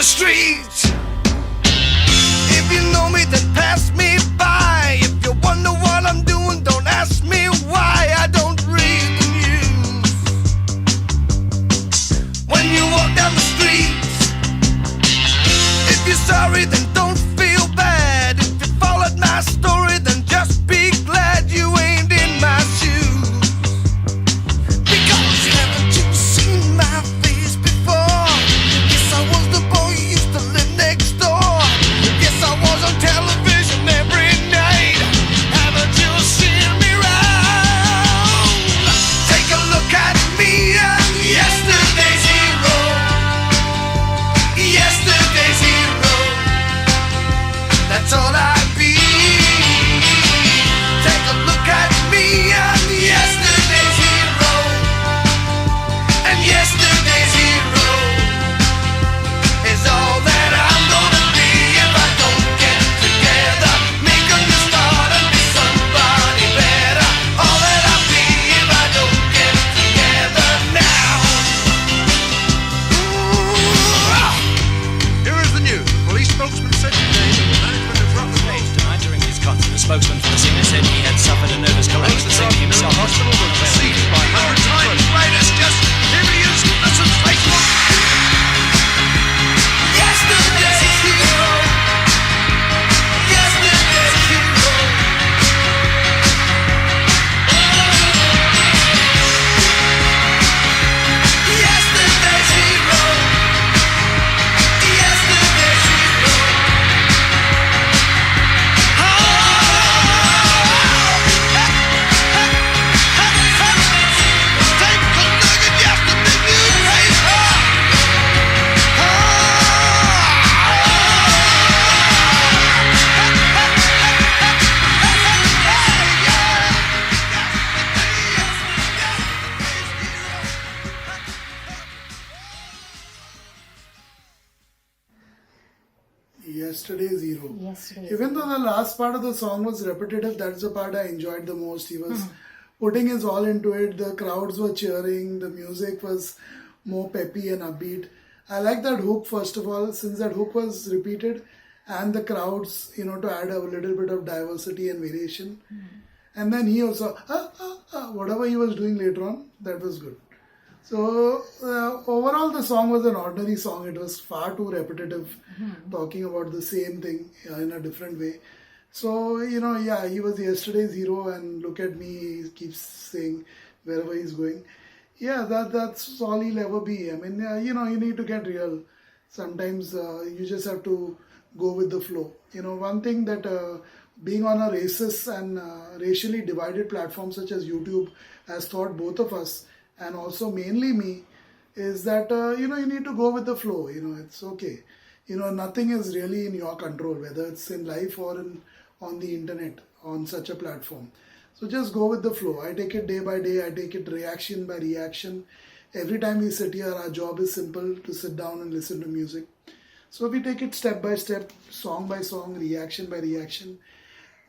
street. If you know me, then pass me by. If you wonder what I'm doing, don't ask me why. I don't read the news. When you walk down the street, if you're sorry, then don't feel bad. If you followed my story, then just be glad you ain't in my shoes. Because haven't you seen my face before? Yes, I was the boy who used to live next door. Yes, I was on television every night. Haven't you seen me round? Take a look at me and yesterday's hero. Yesterday's hero. That's all I be. Take a look at me and yesterday's hero. And yesterday's hero is all that I'm gonna be if I don't get together. Make a new start and be somebody better. All that I'll be if I don't get together now. Here is the news. Police spokesman said today that the management of Rock the Page Tonight during his concert, the spokesman for the singer said he had suffered a nervous collapse. The singer himself was hospital was besieged by 100 times raiders. Just here he is. Listen, Facebook. Yesterday's hero. Yesterday's hero. Yesterday's hero. Yesterday's hero. Yesterday's hero. Yesterday. Even though the last part of the song was repetitive, that's the part I enjoyed the most. He was putting his all into it. The crowds were cheering. The music was more peppy and upbeat. I like that hook, first of all, since that hook was repeated, and the crowds, to add a little bit of diversity and variation. And then he also, whatever he was doing later on, that was good. So overall, the song was an ordinary song. It was far too repetitive, talking about the same thing in a different way. So, he was yesterday's hero, and look at me, he keeps saying wherever he's going. Yeah, that's all he'll ever be. I mean, you need to get real. Sometimes you just have to go with the flow. One thing that being on a racist and racially divided platform such as YouTube has taught both of us, and also mainly me, is that, you need to go with the flow. It's okay. Nothing is really in your control, whether it's in life or on the internet, on such a platform. So just go with the flow. I take it day by day. I take it reaction by reaction. Every time we sit here, our job is simple, to sit down and listen to music. So we take it step by step, song by song, reaction by reaction.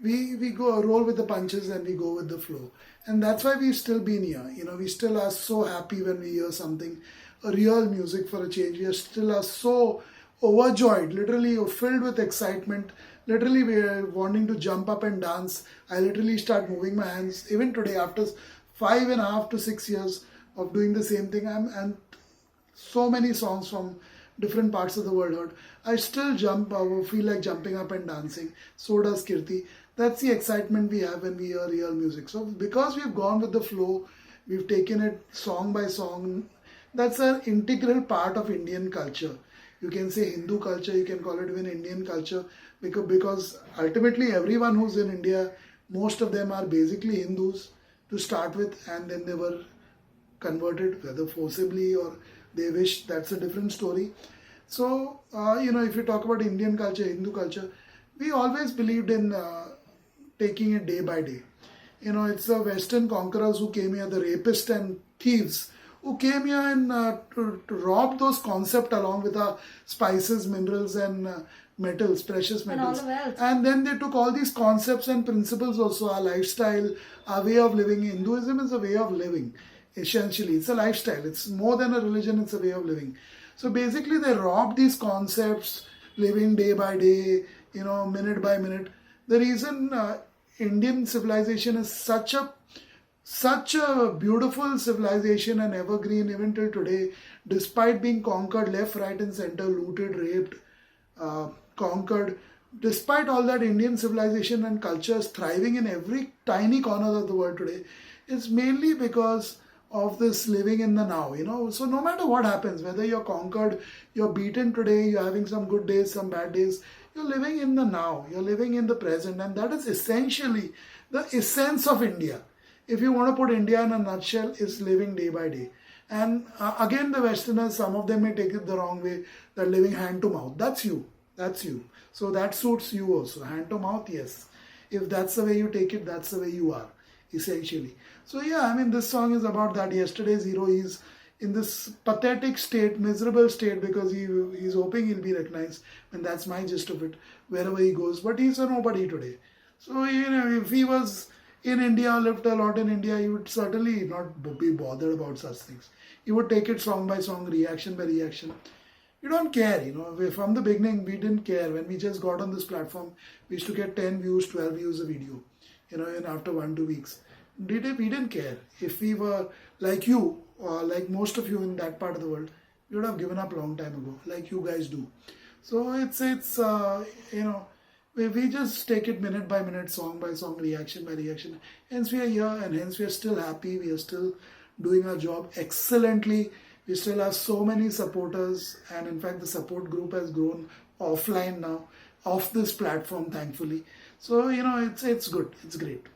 We go roll with the punches and we go with the flow. And that's why we've still been here. We still are so happy when we hear something, a real music for a change. We still are so overjoyed, literally filled with excitement. Literally we are wanting to jump up and dance. I literally start moving my hands. Even today, after 5.5 to 6 years of doing the same thing, and so many songs from different parts of the world heard, I still feel like jumping up and dancing. So does Kirti. That's the excitement we have when we hear real music. So because we've gone with the flow, we've taken it song by song. That's an integral part of Indian culture. You can say Hindu culture, you can call it even Indian culture, because ultimately everyone who's in India, most of them are basically Hindus to start with, and then they were converted, whether forcibly or they wish, that's a different story. So, if you talk about Indian culture, Hindu culture, we always believed in taking it day by day. It's the Western conquerors who came here, the rapists and thieves, who came here and to rob those concepts along with our spices, minerals and metals, precious metals. And all the wealth. And then they took all these concepts and principles also, our lifestyle, our way of living. Hinduism is a way of living, essentially. It's a lifestyle. It's more than a religion, it's a way of living. So basically, they rob these concepts, living day by day, minute by minute. The reason Indian civilization is such a beautiful civilization and evergreen even till today, despite being conquered left, right, and center, looted, raped, conquered. Despite all that, Indian civilization and culture is thriving in every tiny corner of the world today. It's mainly because of this living in the now. So no matter what happens, whether you're conquered, you're beaten today, you're having some good days, some bad days, you're living in the now, you're living in the present, and that is essentially the essence of India. If you want to put India in a nutshell, is living day by day. And again, the Westerners, some of them may take it the wrong way. They're living hand to mouth. That's you. That's you. So that suits you also. Hand to mouth, yes. If that's the way you take it, that's the way you are, essentially. So yeah, I mean, this song is about that. Yesterday's hero is in this pathetic state, miserable state, because he's hoping he'll be recognized. And that's my gist of it, wherever he goes. But he's a nobody today. So, if he was in India, lived a lot in India, he would certainly not be bothered about such things. He would take it song by song, reaction by reaction. You don't care, From the beginning, we didn't care. When we just got on this platform, we used to get 10 views, 12 views a video, and after 1-2 weeks. We didn't care. If we were like you, or like most of you in that part of the world, we would have given up a long time ago, like you guys do. So we just take it minute by minute, song by song, reaction by reaction. Hence we are here, and hence we are still happy. We are still doing our job excellently. We still have so many supporters, and in fact the support group has grown offline now, off this platform, thankfully. So it's good. It's great.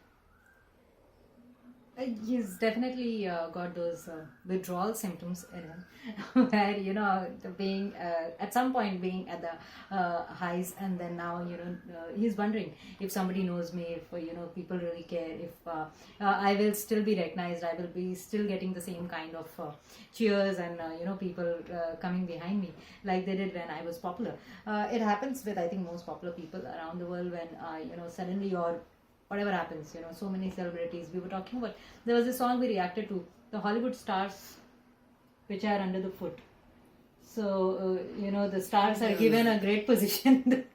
He's definitely got those withdrawal symptoms in him, where being at some point being at the highs, and then now he's wondering if somebody knows me, if people really care, if I will still be recognized, I will be still getting the same kind of cheers and people coming behind me like they did when I was popular. It happens with, I think, most popular people around the world when suddenly or whatever happens, so many celebrities. We were talking about, there was a song we reacted to, the Hollywood stars which are under the foot. So, the stars are given a great position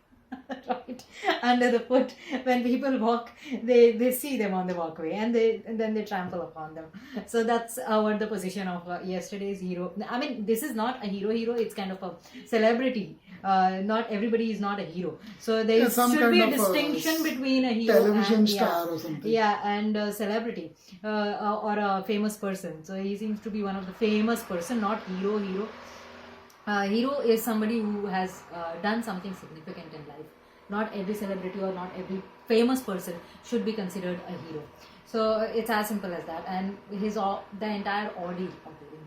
right under the foot. When people walk, they see them on the walkway, and then they trample upon them. So that's what the position of yesterday's hero. I mean, this is not a hero, it's kind of a celebrity. Not everybody is not a hero. So there should be a distinction between a hero television and star or something. Yeah, and a celebrity or a famous person. So he seems to be one of the famous person, not hero. Hero is somebody who has done something significant in life. Not every celebrity or not every famous person should be considered a hero. So it's as simple as that. And the entire ordeal of doing